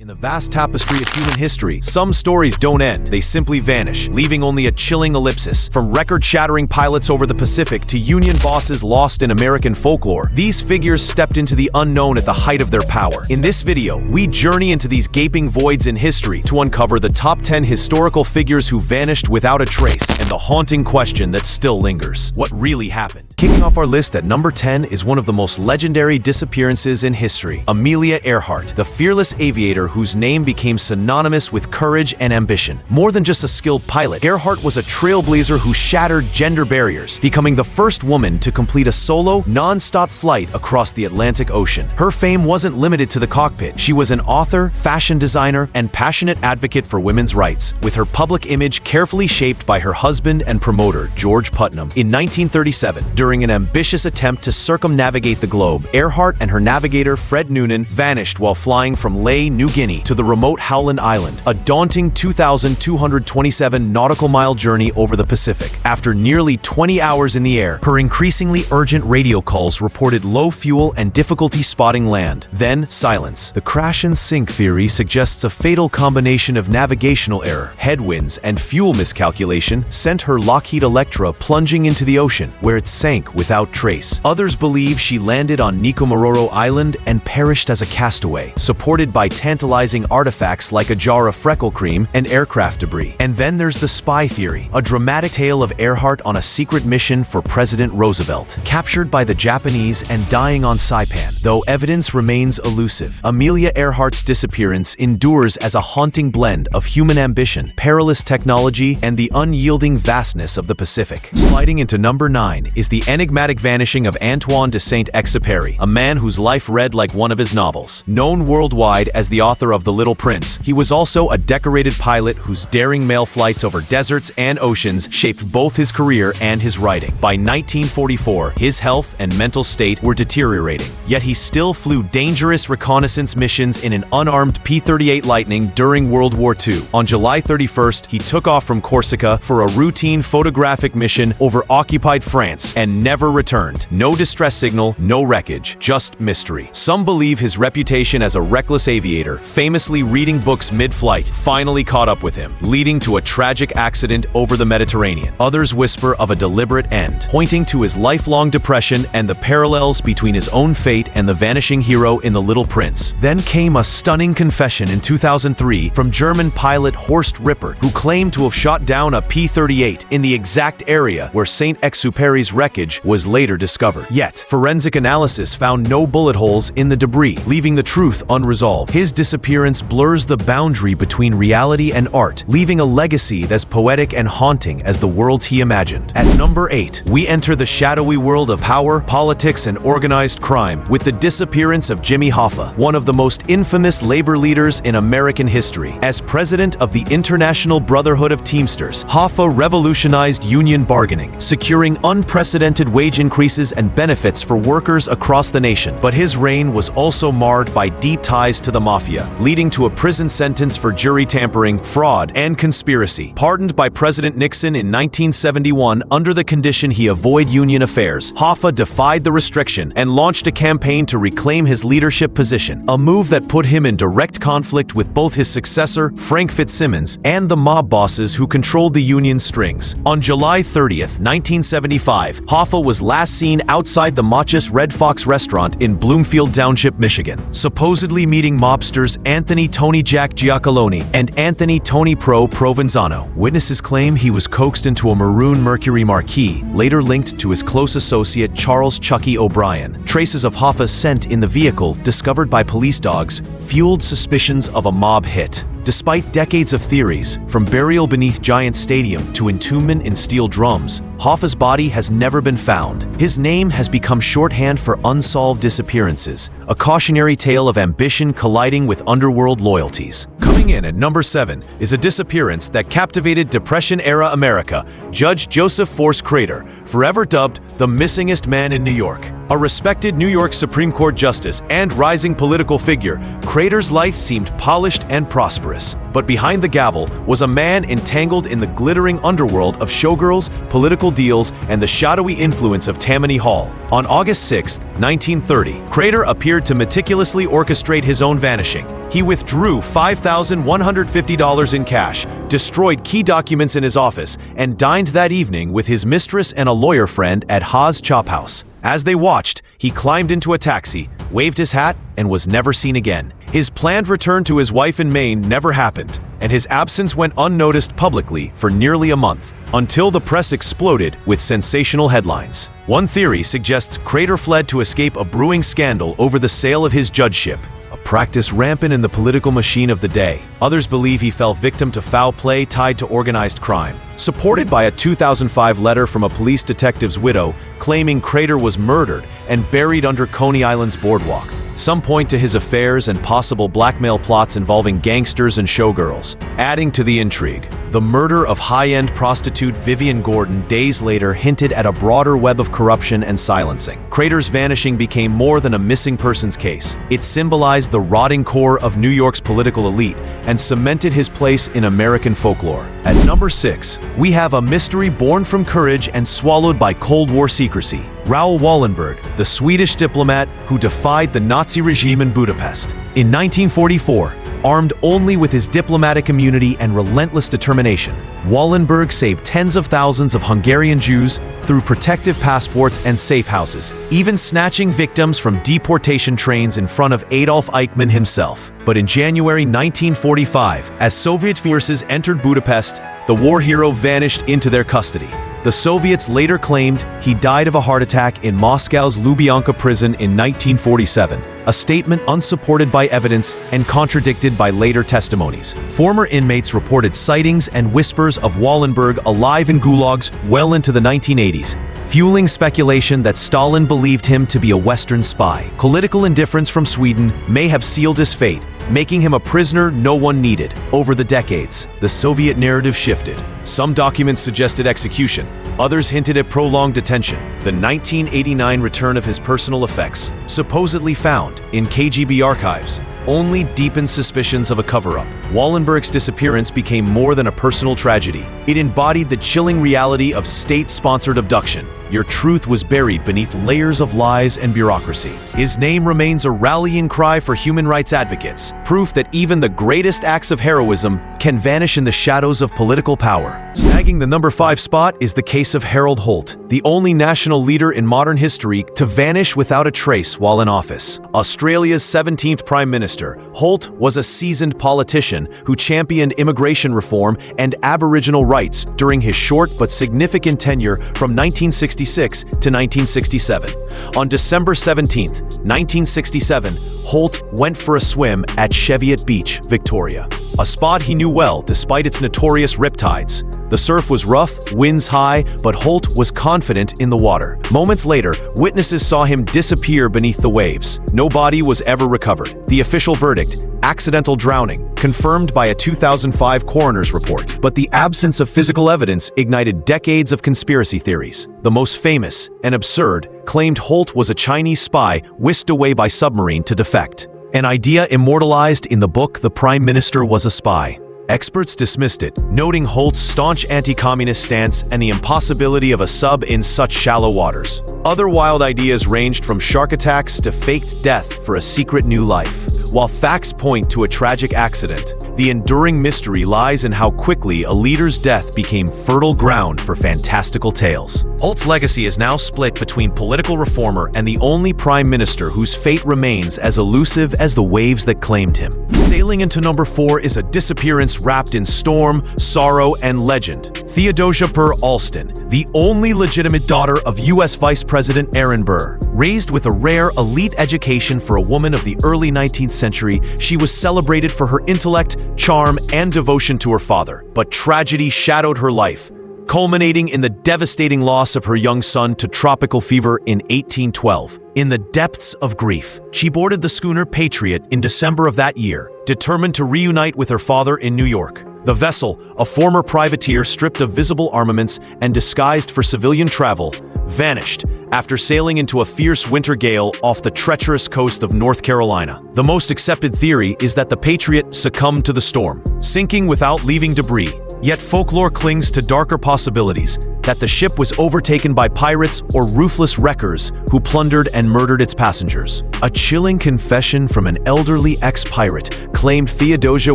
In the vast tapestry of human history, some stories don't end. They simply vanish, leaving only a chilling ellipsis. From record-shattering pilots over the Pacific to Union bosses lost in American folklore, these figures stepped into the unknown at the height of their power. In this video, we journey into these gaping voids in history to uncover the top 10 historical figures who vanished without a trace, and the haunting question that still lingers: what really happened? Kicking off our list at number 10 is one of the most legendary disappearances in history, Amelia Earhart, the fearless aviator whose name became synonymous with courage and ambition. More than just a skilled pilot, Earhart was a trailblazer who shattered gender barriers, becoming the first woman to complete a solo, non-stop flight across the Atlantic Ocean. Her fame wasn't limited to the cockpit. She was an author, fashion designer, and passionate advocate for women's rights, with her public image carefully shaped by her husband and promoter, George Putnam. In 1937, during an ambitious attempt to circumnavigate the globe, Earhart and her navigator, Fred Noonan, vanished while flying from Lae, New Guinea, to the remote Howland Island, a daunting 2,227 nautical mile journey over the Pacific. After nearly 20 hours in the air, her increasingly urgent radio calls reported low fuel and difficulty spotting land. Then, silence. The crash and sink theory suggests a fatal combination of navigational error, headwinds, and fuel miscalculation sent her Lockheed Electra plunging into the ocean, where it sank without trace. Others believe she landed on Nikomaroro Island and perished as a castaway, supported by tantalizing artifacts like a jar of freckle cream and aircraft debris. And then there's the spy theory, a dramatic tale of Earhart on a secret mission for President Roosevelt, captured by the Japanese and dying on Saipan. Though evidence remains elusive, Amelia Earhart's disappearance endures as a haunting blend of human ambition, perilous technology, and the unyielding vastness of the Pacific. Sliding into number 9 is the enigmatic vanishing of Antoine de Saint-Exupéry, a man whose life read like one of his novels. Known worldwide as the author of The Little Prince, he was also a decorated pilot whose daring mail flights over deserts and oceans shaped both his career and his writing. By 1944, his health and mental state were deteriorating, yet he still flew dangerous reconnaissance missions in an unarmed P-38 Lightning during World War II. On July 31st, he took off from Corsica for a routine photographic mission over occupied France and never returned. No distress signal, no wreckage, just mystery. Some believe his reputation as a reckless aviator, famously reading books mid-flight, finally caught up with him, leading to a tragic accident over the Mediterranean. Others whisper of a deliberate end, pointing to his lifelong depression and the parallels between his own fate and the vanishing hero in The Little Prince. Then came a stunning confession in 2003 from German pilot Horst Rippert, who claimed to have shot down a P-38 in the exact area where Saint-Exupéry's wreckage was later discovered. Yet, forensic analysis found no bullet holes in the debris, leaving the truth unresolved. His disappearance blurs the boundary between reality and art, leaving a legacy that's poetic and haunting as the world he imagined. At number 8, we enter the shadowy world of power, politics, and organized crime with the disappearance of Jimmy Hoffa, one of the most infamous labor leaders in American history. As president of the International Brotherhood of Teamsters, Hoffa revolutionized union bargaining, securing unprecedented wage increases and benefits for workers across the nation. But his reign was also marred by deep ties to the mafia, leading to a prison sentence for jury tampering, fraud, and conspiracy. Pardoned by President Nixon in 1971 under the condition he avoid union affairs, Hoffa defied the restriction and launched a campaign to reclaim his leadership position, a move that put him in direct conflict with both his successor, Frank Fitzsimmons, and the mob bosses who controlled the union strings. On July 30th, 1975, Hoffa was last seen outside the Machus Red Fox restaurant in Bloomfield Township, Michigan, supposedly meeting mobsters Anthony Tony Jack Giacalone and Anthony Tony Pro Provenzano. Witnesses claim he was coaxed into a maroon Mercury Marquis, later linked to his close associate Charles Chucky O'Brien. Traces of Hoffa's scent in the vehicle, discovered by police dogs, fueled suspicions of a mob hit. Despite decades of theories, from burial beneath Giant Stadium to entombment in steel drums, Hoffa's body has never been found. His name has become shorthand for unsolved disappearances, a cautionary tale of ambition colliding with underworld loyalties. Coming in at number 7 is a disappearance that captivated Depression-era America, Judge Joseph Force Crater, forever dubbed the missingest man in New York. A respected New York Supreme Court justice and rising political figure, Crater's life seemed polished and prosperous. But behind the gavel was a man entangled in the glittering underworld of showgirls, political deals, and the shadowy influence of Tammany Hall. On August 6, 1930, Crater appeared to meticulously orchestrate his own vanishing, He withdrew $5,150 in cash, destroyed key documents in his office, and dined that evening with his mistress and a lawyer friend at Haas Chop House. As they watched, he climbed into a taxi, waved his hat, and was never seen again. His planned return to his wife in Maine never happened, and his absence went unnoticed publicly for nearly a month, until the press exploded with sensational headlines. One theory suggests Crater fled to escape a brewing scandal over the sale of his judgeship, a practice rampant in the political machine of the day. Others believe he fell victim to foul play tied to organized crime. Supported by a 2005 letter from a police detective's widow claiming Crater was murdered and buried under Coney Island's boardwalk. Some point to his affairs and possible blackmail plots involving gangsters and showgirls. Adding to the intrigue, the murder of high-end prostitute Vivian Gordon days later hinted at a broader web of corruption and silencing. Crater's vanishing became more than a missing persons case. It symbolized the rotting core of New York's political elite and cemented his place in American folklore. At number 6, we have a mystery born from courage and swallowed by Cold War secrecy. Raoul Wallenberg, the Swedish diplomat who defied the Nazi regime in Budapest. In 1944, armed only with his diplomatic immunity and relentless determination, Wallenberg saved tens of thousands of Hungarian Jews through protective passports and safe houses, even snatching victims from deportation trains in front of Adolf Eichmann himself. But in January 1945, as Soviet forces entered Budapest, the war hero vanished into their custody. The Soviets later claimed he died of a heart attack in Moscow's Lubyanka prison in 1947, a statement unsupported by evidence and contradicted by later testimonies. Former inmates reported sightings and whispers of Wallenberg alive in gulags well into the 1980s, fueling speculation that Stalin believed him to be a Western spy. Political indifference from Sweden may have sealed his fate, making him a prisoner no one needed. Over the decades, the Soviet narrative shifted. Some documents suggested execution, others hinted at prolonged detention. The 1989 return of his personal effects, supposedly found in KGB archives, only deepened suspicions of a cover-up. Wallenberg's disappearance became more than a personal tragedy. It embodied the chilling reality of state-sponsored abduction. Your truth was buried beneath layers of lies and bureaucracy. His name remains a rallying cry for human rights advocates, proof that even the greatest acts of heroism can vanish in the shadows of political power. Snagging the number 5 spot is the case of Harold Holt, the only national leader in modern history to vanish without a trace while in office. Australia's 17th Prime Minister, Holt was a seasoned politician who championed immigration reform and Aboriginal rights during his short but significant tenure from 1966 to 1967. On December 17, 1967, Holt went for a swim at Cheviot Beach, Victoria, a spot he knew well despite its notorious riptides. The surf was rough, winds high, but Holt was confident in the water. Moments later, witnesses saw him disappear beneath the waves. No body was ever recovered. The official verdict: accidental drowning, confirmed by a 2005 coroner's report. But the absence of physical evidence ignited decades of conspiracy theories. The most famous and absurd claimed Holt was a Chinese spy whisked away by submarine to defect, an idea immortalized in the book The Prime Minister Was a Spy. Experts dismissed it, noting Holt's staunch anti-communist stance and the impossibility of a sub in such shallow waters. Other wild ideas ranged from shark attacks to faked death for a secret new life. While facts point to a tragic accident, the enduring mystery lies in how quickly a leader's death became fertile ground for fantastical tales. Holt's legacy is now split between political reformer and the only prime minister whose fate remains as elusive as the waves that claimed him. Sailing into number 4 is a disappearance wrapped in storm, sorrow, and legend. Theodosia Burr Alston, the only legitimate daughter of U.S. Vice President Aaron Burr. Raised with a rare elite education for a woman of the early 19th century, she was celebrated for her intellect, charm, and devotion to her father. But tragedy shadowed her life, culminating in the devastating loss of her young son to tropical fever in 1812. In the depths of grief, she boarded the schooner Patriot in December of that year, determined to reunite with her father in New York. The vessel, a former privateer stripped of visible armaments and disguised for civilian travel, vanished after sailing into a fierce winter gale off the treacherous coast of North Carolina. The most accepted theory is that the Patriot succumbed to the storm, sinking without leaving debris. Yet folklore clings to darker possibilities, that the ship was overtaken by pirates or ruthless wreckers who plundered and murdered its passengers. A chilling confession from an elderly ex-pirate claimed Theodosia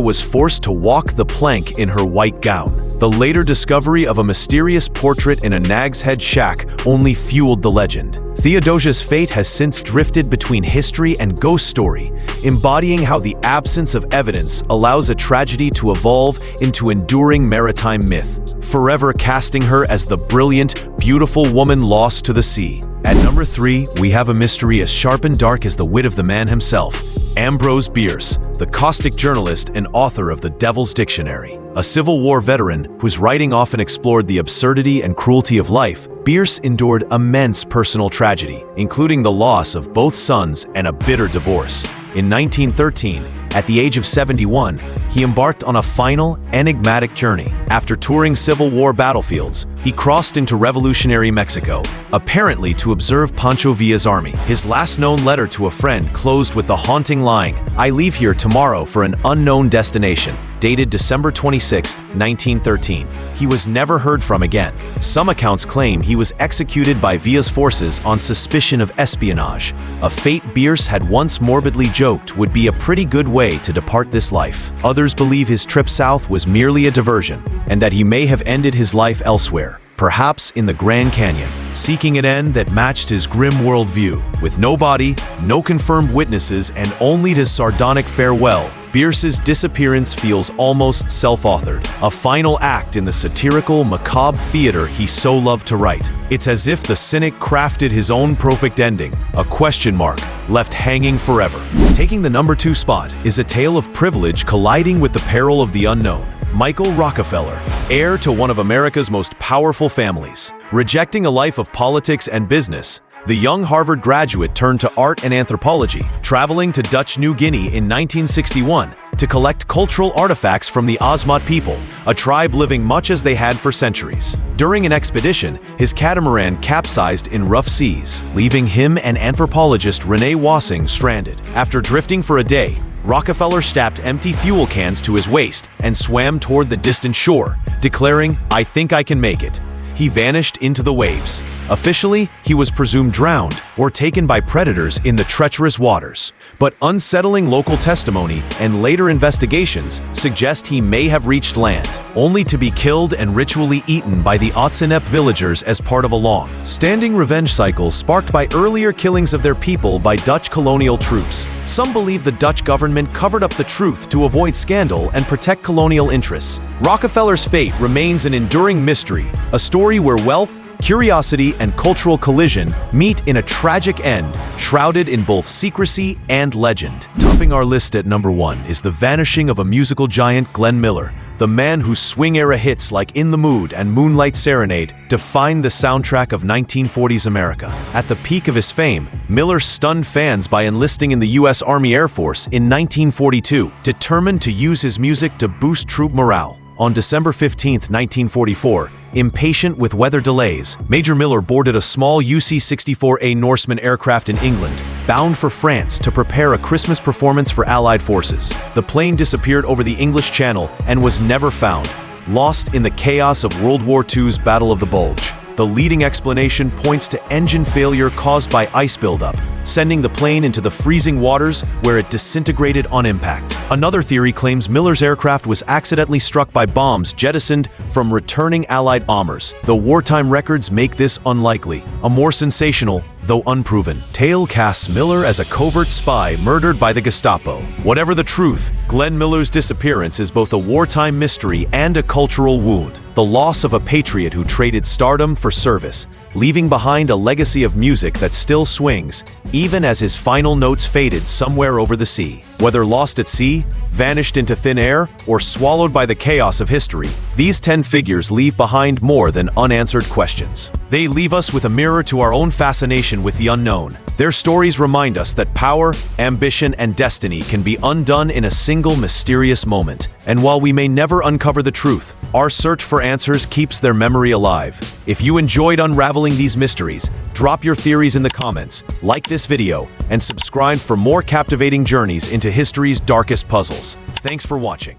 was forced to walk the plank in her white gown. The later discovery of a mysterious portrait in a Nag's Head shack only fueled the legend. Theodosia's fate has since drifted between history and ghost story, embodying how the absence of evidence allows a tragedy to evolve into enduring maritime myth, forever casting her as the brilliant, beautiful woman lost to the sea. At number 3, we have a mystery as sharp and dark as the wit of the man himself, Ambrose Bierce, the caustic journalist and author of The Devil's Dictionary. A Civil War veteran whose writing often explored the absurdity and cruelty of life, Bierce endured immense personal tragedy, including the loss of both sons and a bitter divorce. In 1913, at the age of 71, he embarked on a final, enigmatic journey. After touring Civil War battlefields, he crossed into revolutionary Mexico, apparently to observe Pancho Villa's army. His last known letter to a friend closed with the haunting line, "I leave here tomorrow for an unknown destination," dated December 26, 1913. He was never heard from again. Some accounts claim he was executed by Villa's forces on suspicion of espionage, a fate Bierce had once morbidly joked would be a pretty good way to depart this life. Others believe his trip south was merely a diversion, and that he may have ended his life elsewhere, perhaps in the Grand Canyon, seeking an end that matched his grim worldview. With no body, no confirmed witnesses, and only his sardonic farewell, Bierce's disappearance feels almost self-authored, a final act in the satirical, macabre theater he so loved to write. It's as if the cynic crafted his own perfect ending, a question mark left hanging forever. Taking the number 2 spot is a tale of privilege colliding with the peril of the unknown. Michael Rockefeller, heir to one of America's most powerful families. Rejecting a life of politics and business, the young Harvard graduate turned to art and anthropology, traveling to Dutch New Guinea in 1961 to collect cultural artifacts from the Osmot people, a tribe living much as they had for centuries. During an expedition, his catamaran capsized in rough seas, leaving him and anthropologist Renee Wassing stranded. After drifting for a day, Rockefeller strapped empty fuel cans to his waist and swam toward the distant shore, declaring, "I think I can make it." He vanished into the waves. Officially, he was presumed drowned or taken by predators in the treacherous waters. But unsettling local testimony and later investigations suggest he may have reached land, only to be killed and ritually eaten by the Otsinep villagers as part of a long-standing revenge cycle sparked by earlier killings of their people by Dutch colonial troops. Some believe the Dutch government covered up the truth to avoid scandal and protect colonial interests. Rockefeller's fate remains an enduring mystery, a story where wealth, curiosity, and cultural collision meet in a tragic end, shrouded in both secrecy and legend. Topping our list at number 1 is the vanishing of a musical giant, Glenn Miller, the man whose swing-era hits like In the Mood and Moonlight Serenade defined the soundtrack of 1940s America. At the peak of his fame, Miller stunned fans by enlisting in the U.S. Army Air Force in 1942, determined to use his music to boost troop morale. On December 15, 1944, impatient with weather delays, Major Miller boarded a small UC-64A Norseman aircraft in England, bound for France to prepare a Christmas performance for Allied forces. The plane disappeared over the English Channel and was never found, lost in the chaos of World War II's Battle of the Bulge. The leading explanation points to engine failure caused by ice buildup, sending the plane into the freezing waters where it disintegrated on impact. Another theory claims Miller's aircraft was accidentally struck by bombs jettisoned from returning Allied bombers, though wartime records make this unlikely. A more sensational, though unproven, tale casts Miller as a covert spy murdered by the Gestapo. Whatever the truth, Glenn Miller's disappearance is both a wartime mystery and a cultural wound, the loss of a patriot who traded stardom for service, leaving behind a legacy of music that still swings, even as his final notes faded somewhere over the sea. Whether lost at sea, vanished into thin air, or swallowed by the chaos of history, these 10 figures leave behind more than unanswered questions. They leave us with a mirror to our own fascination with the unknown. Their stories remind us that power, ambition, and destiny can be undone in a single mysterious moment. And while we may never uncover the truth, our search for answers keeps their memory alive. If you enjoyed unraveling these mysteries, drop your theories in the comments, like this video, and subscribe for more captivating journeys into history's darkest puzzles. Thanks for watching.